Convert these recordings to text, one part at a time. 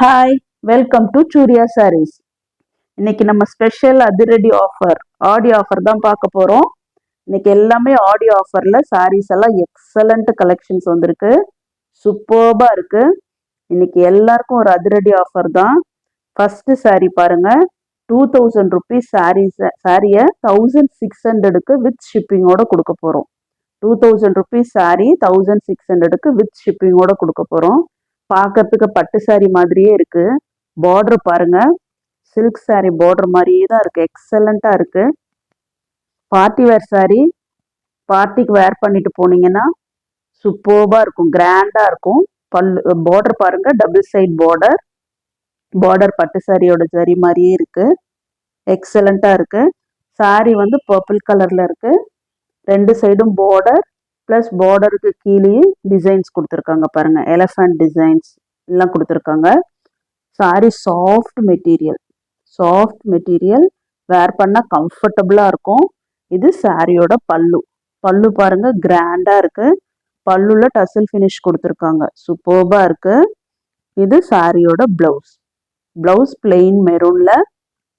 Hi, welcome to Surya Sarees. இன்னைக்கு நம்ம special அதிரடி ஆஃபர் ஆடி ஆஃபர் தான் பார்க்க போறோம். இன்னைக்கு எல்லாமே ஆடி ஆஃபர்ல சாரீஸ் எல்லாம் எக்ஸலண்ட் கலெக்ஷன்ஸ் வந்திருக்கு. சூப்பர்பா இருக்கு. இன்னைக்கு எல்லாருக்கும் ஒரு அதிரடி ஆஃபர் தான். ஃபர்ஸ்ட் சாரீ பாருங்க, 2000 rupees சாரியை 1600க்கு வித் ஷிப்பிங்கோட கொடுக்க போறோம். 2000 rupees சாரி 1600க்கு வித் ஷிப்பிங்கோட கொடுக்க போறோம். பார்க்கறதுக்கு பட்டு சாரி மாதிரியே இருக்கு. பார்டர் பாருங்க, சில்க் சாரி பார்டர் மாதிரியே தான் இருக்கு. எக்ஸலண்டா இருக்கு. பார்ட்டி வேர் சாரி, பார்ட்டிக்கு வேர் பண்ணிட்டு போனீங்கன்னா சூப்பர்பா இருக்கும், கிராண்டா இருக்கும். பார்டர் பாருங்க, டபுள் சைட் பார்டர். பார்டர் பட்டு சாரியோட ஜரி மாதிரியே இருக்கு. எக்ஸலண்டா இருக்கு. சாரி வந்து பர்பிள் கலர்ல இருக்கு. ரெண்டு சைடும் பார்டர் பிளஸ் பார்டருக்கு கீழே டிசைன்ஸ் கொடுத்துருக்காங்க பாருங்க. எலஃபண்ட் டிசைன்ஸ் எல்லாம் கொடுத்துருக்காங்க. சாரி சாஃப்ட் மெட்டீரியல், வேர் பண்ணா கம்ஃபர்டபுளா இருக்கும். இது சாரியோட பல்லு. பல்லு பாருங்க, கிராண்டா இருக்கு. பல்லுல டசல் ஃபினிஷ் கொடுத்துருக்காங்க, சூப்பர்பா இருக்கு. இது சாரியோட பிளவுஸ் பிளெயின் மெரூன்ல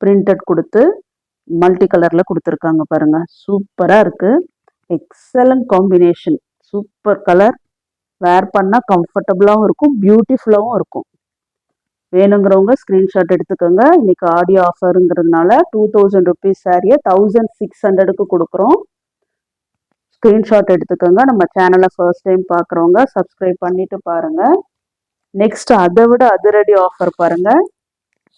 பிரிண்டட் கொடுத்து மல்டி கலர்ல கொடுத்துருக்காங்க பாருங்க. சூப்பரா இருக்கு. Excellent combination, super colour. Wear பண்ணா கம்ஃபர்டபுளாகவும் இருக்கும், பியூட்டிஃபுல்லாகவும் இருக்கும். வேணுங்கிறவங்க ஸ்க்ரீன்ஷாட் எடுத்துக்கோங்க. இன்னைக்கு ஆடியோ ஆஃபருங்கிறதுனால 2000 rupees சாரியை 1600க்கு கொடுக்குறோம். ஸ்க்ரீன்ஷாட் எடுத்துக்கோங்க. நம்ம சேனலை ஃபர்ஸ்ட் டைம் பார்க்குறவங்க சப்ஸ்கிரைப் பண்ணிட்டு பாருங்க. நெக்ஸ்ட் அதை விட அதிரடி ஆஃபர் பாருங்க.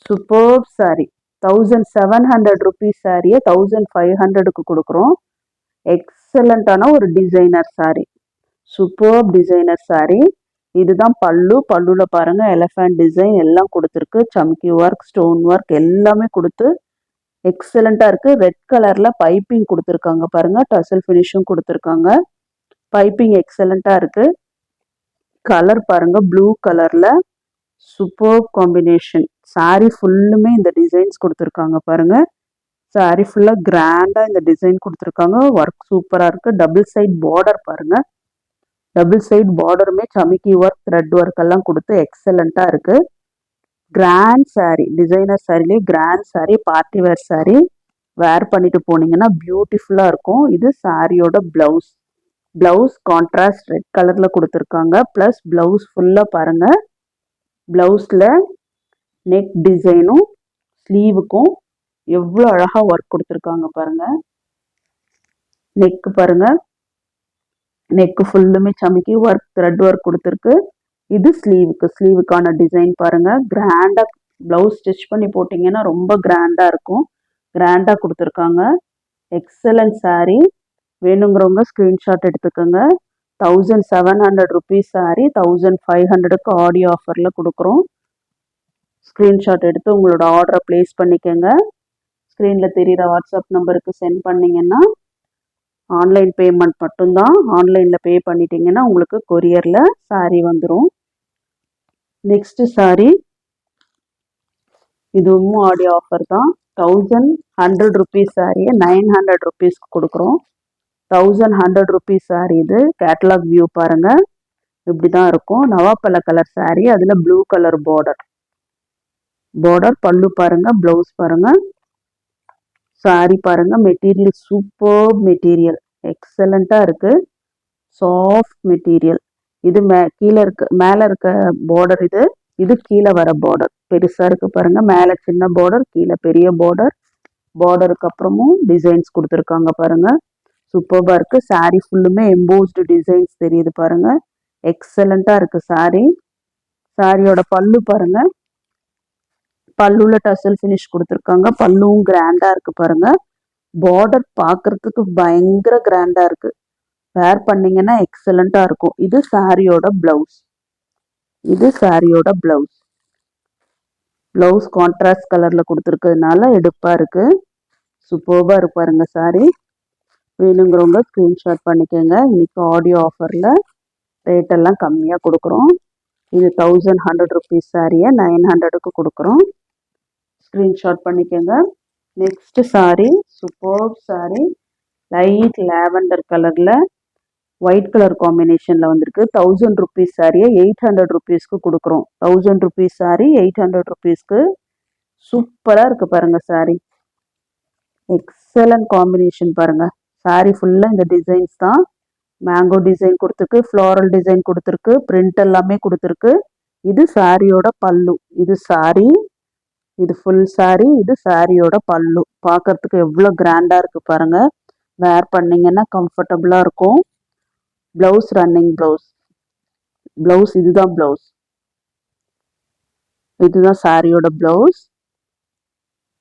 சூப்பர் சாரி 1700 rupees சாரியை 1500க்கு கொடுக்குறோம். எக்ஸலண்டான ஒரு designer sorry, super designer sorry. இதுதான் பல்லுல பாருங்க, எலஃபண்ட் டிசைன் எல்லாம் கொடுத்துருக்கு. சம்கி ஒர்க், ஸ்டோன் ஒர்க் எல்லாமே கொடுத்து எக்ஸலண்டா இருக்கு. ரெட் கலர்ல பைப்பிங் கொடுத்துருக்காங்க பாருங்க. டசல் ஃபினிஷும் கொடுத்துருக்காங்க. பைப்பிங் எக்ஸலண்டா இருக்கு. கலர் பாருங்க, ப்ளூ கலர்ல சூப்பர் காம்பினேஷன். சாரி ஃபுல்லுமே இந்த டிசைன்ஸ் கொடுத்துருக்காங்க பாருங்க. சாரி ஃபுல்லா கிராண்டா இந்த டிசைன் கொடுத்துருக்காங்க. ஒர்க் சூப்பரா இருக்கு. டபுள் சைட் பார்டர் பாருங்க. டபுள் சைட் பார்டருமே சமிக்கி ஒர்க், த்ரெட் ஒர்க் எல்லாம் கொடுத்து எக்ஸலண்டா இருக்கு. கிராண்ட் சாரி, டிசைனர் சாரிலே grand sari, party wear sari. Wear பண்ணிட்டு போனீங்கன்னா பியூட்டிஃபுல்லா இருக்கும். இது சாரியோட பிளவுஸ் கான்ட்ராஸ்ட் ரெட் கலர்ல கொடுத்துருக்காங்க. பிளஸ் பிளவுஸ் ஃபுல்லா பாருங்க. பிளவுஸ்ல நெக் டிசைனும் ஸ்லீவுக்கும் எவ்வளோ அழகா ஒர்க் கொடுத்துருக்காங்க பாருங்க. நெக் பாருங்க, நெக் ஃபுல்லுமே சமிக்கி ஒர்க், த்ரெட் ஒர்க் கொடுத்துருக்கு. இது ஸ்லீவுக்கான டிசைன் பாருங்க. கிராண்டா பிளவுஸ் ஸ்டிச் பண்ணி போட்டிங்கன்னா ரொம்ப கிராண்டா இருக்கும். கிராண்டா கொடுத்துருக்காங்க. Excellent sorry. வேணுங்கிறவங்க ஸ்க்ரீன்ஷாட் எடுத்துக்கோங்க. 1700 rupees சாரி 1500க்கு ஆடியோ ஆஃபர்ல கொடுக்குறோம். ஸ்க்ரீன்ஷாட் எடுத்து உங்களோட ஆர்டரை பிளேஸ் பண்ணிக்கோங்க. ஸ்க்ரீன்ல தெரியிற வாட்ஸ்அப் நம்பருக்கு சென்ட் பண்ணீங்கன்னா ஆன்லைன் பேமெண்ட் மட்டும்தான். ஆன்லைனில் பே பண்ணிட்டீங்கன்னா உங்களுக்கு கொரியரில் சாரீ வந்துடும். நெக்ஸ்ட் சாரீ, இதுவும் ஆடியோ ஆஃபர் தான். 1100 rupees சாரியை 900 rupeesக்கு கொடுக்குறோம். 1100 rupees சாரீ. இது கேட்டலாக் வியூ பாருங்க, இப்படி தான் இருக்கும். நவாப்பழ கலர் சாரீ, அதில் ப்ளூ கலர் பார்டர். பல்லு பாருங்க, பிளவுஸ் பாருங்க. சாரி பாருங்க, மெட்டீரியல் சூப்பர் மெட்டீரியல், எக்ஸலண்டா இருக்கு. Soft material. இது மேல இருக்க பார்டர். இது கீழே வர பார்டர் பெருசா இருக்கு பாருங்க. மேல சின்ன பார்டர், கீழே பெரிய பார்டர். பார்டருக்கு அப்புறமும் டிசைன்ஸ் கொடுத்துருக்காங்க பாருங்க. சூப்பர்பா இருக்கு. சாரி ஃபுல்லுமே எம்போஸ்டு டிசைன்ஸ் தெரியுது பாருங்க. எக்ஸலண்டா இருக்கு சாரி. சாரியோட பல்லு பாருங்க. பல்லுல டசல் ஃபினிஷ் கொடுத்துருக்காங்க. பல்லுவும் கிராண்டா இருக்கு பாருங்க. பார்டர் பார்க்கறதுக்கு பயங்கர கிராண்டா இருக்கு. வேர் பண்ணீங்கன்னா எக்ஸலண்டா இருக்கும். இது சாரியோட பிளவுஸ் கான்ட்ராஸ்ட் கலர்ல கொடுத்துருக்கிறதுனால எடுப்பா இருக்கு. சூப்பர்பா இருக்கு பாருங்க சாரி. வேணுங்கிறவங்க ஸ்கிரீன்ஷாட் பண்ணிக்கோங்க. இன்னைக்கு ஆடியோ ஆஃபர்ல ரேட் எல்லாம் கம்மியா கொடுக்குறோம். இது 1100 rupees சாரியை 900க்கு கொடுக்குறோம். ஸ்க்ரீன்ஷாட் பண்ணிக்கோங்க. Next sorry, super sorry, light lavender கலர்ல ஒயிட் கலர் காம்பினேஷனில் வந்திருக்கு. 1000 ருபீஸ் சாரியை 800 ருபீஸ்க்கு கொடுக்குறோம். 1000 ருபீஸ் சாரி 800 ருபீஸ்க்கு. சூப்பராக இருக்குது பாருங்கள் சாரி. எக்ஸலண்ட் காம்பினேஷன் பாருங்கள். சாரி ஃபுல்லாக இந்த டிசைன்ஸ் தான். மேங்கோ டிசைன் கொடுத்துருக்கு, ஃப்ளாரல் டிசைன் கொடுத்துருக்கு, பிரிண்ட் எல்லாமே கொடுத்துருக்கு. இது சாரியோட பல்லு. இது சாரி, இது ஃபுல் சாரி, இது சாரியோட பல்லு. பார்க்கறதுக்கு எவ்வளோ கிராண்டாக இருக்குது பாருங்கள். வேர் பண்ணிங்கன்னா கம்ஃபர்டபுளாக இருக்கும். ப்ளவுஸ் ரன்னிங் ப்ளவுஸ் இதுதான் ப்ளவுஸ். இதுதான் சாரியோட ப்ளவுஸ்.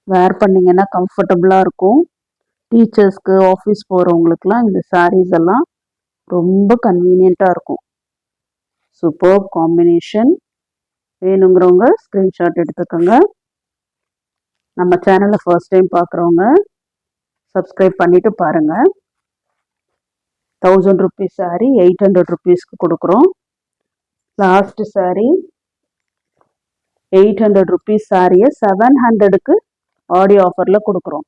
வேர் பண்ணிங்கன்னா கம்ஃபர்டபுளாக இருக்கும். டீச்சர்ஸ்க்கு, ஆஃபீஸ் போகிறவங்களுக்குலாம் இந்த சாரீஸ் எல்லாம் ரொம்ப கன்வீனியண்ட்டாக இருக்கும். Super combination. வேணுங்கிறவங்க ஸ்க்ரீன்ஷாட் எடுத்துக்கோங்க. நம்ம சேனலை ஃபர்ஸ்ட் டைம் பார்க்குறவங்க சப்ஸ்கிரைப் பண்ணிவிட்டு பாருங்கள். 1000 ருபீஸ் சாரி 800 ருபீஸ்க்கு கொடுக்குறோம். லாஸ்ட் சாரி 800 ருபீஸ் சாரியை 700க்கு ஆடியோ ஆஃபரில் கொடுக்குறோம்.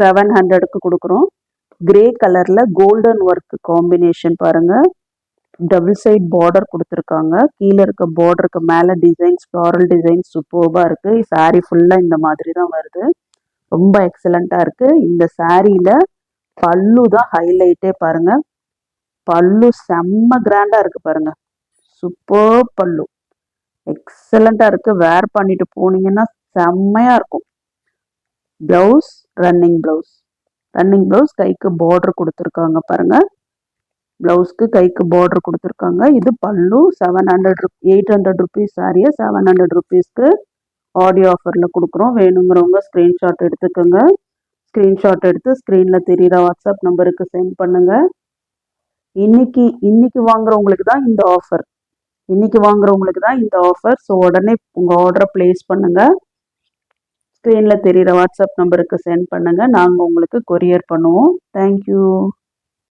700க்கு கொடுக்குறோம். கிரே கலரில் கோல்டன் ஒர்க் காம்பினேஷன் பாருங்கள். டபுள் சைட் பார்டர் கொடுத்துருக்காங்க. கீழே இருக்க பார்டருக்கு மேலே டிசைன்ஸ், ஃப்ளாரல் டிசைன்ஸ் சூப்பர்பாக இருக்குது. சாரீ ஃபுல்லாக இந்த மாதிரி தான் வருது. ரொம்ப எக்ஸலண்ட்டாக இருக்குது. இந்த சாரியில் பல்லு தான் ஹைலைட்டே பாருங்கள். பல்லு செம்ம கிராண்டாக இருக்குது பாருங்கள். சூப்பர் பல்லு, எக்ஸலண்ட்டாக இருக்குது. வேர் பண்ணிட்டு போனீங்கன்னா செம்மையாக இருக்கும். ப்ளவுஸ் ரன்னிங் ப்ளவுஸ் கைக்கு பார்டர் கொடுத்துருக்காங்க பாருங்கள். ப்ளவுஸ்க்கு கைக்கு பார்டர் கொடுத்துருக்காங்க. இது பல்லு. 800 ருபீஸ் சாரியை 700 ருபீஸ்க்கு ஆடியோ ஆஃபரில் கொடுக்குறோம். வேணுங்கிறவங்க ஸ்க்ரீன்ஷாட் எடுத்துக்கோங்க. ஸ்க்ரீன்ஷாட் எடுத்து ஸ்க்ரீனில் தெரிகிற வாட்ஸ்அப் நம்பருக்கு சென்ட் பண்ணுங்கள். இன்னைக்கு வாங்குறவங்களுக்கு தான் இந்த ஆஃபர். ஸோ உடனே உங்கள் ஆர்டரை ப்ளேஸ் பண்ணுங்கள். ஸ்க்ரீனில் தெரிகிற வாட்ஸ்அப் நம்பருக்கு சென்ட் பண்ணுங்கள். நாங்கள் உங்களுக்கு கொரியர் பண்ணுவோம். தேங்க்யூ.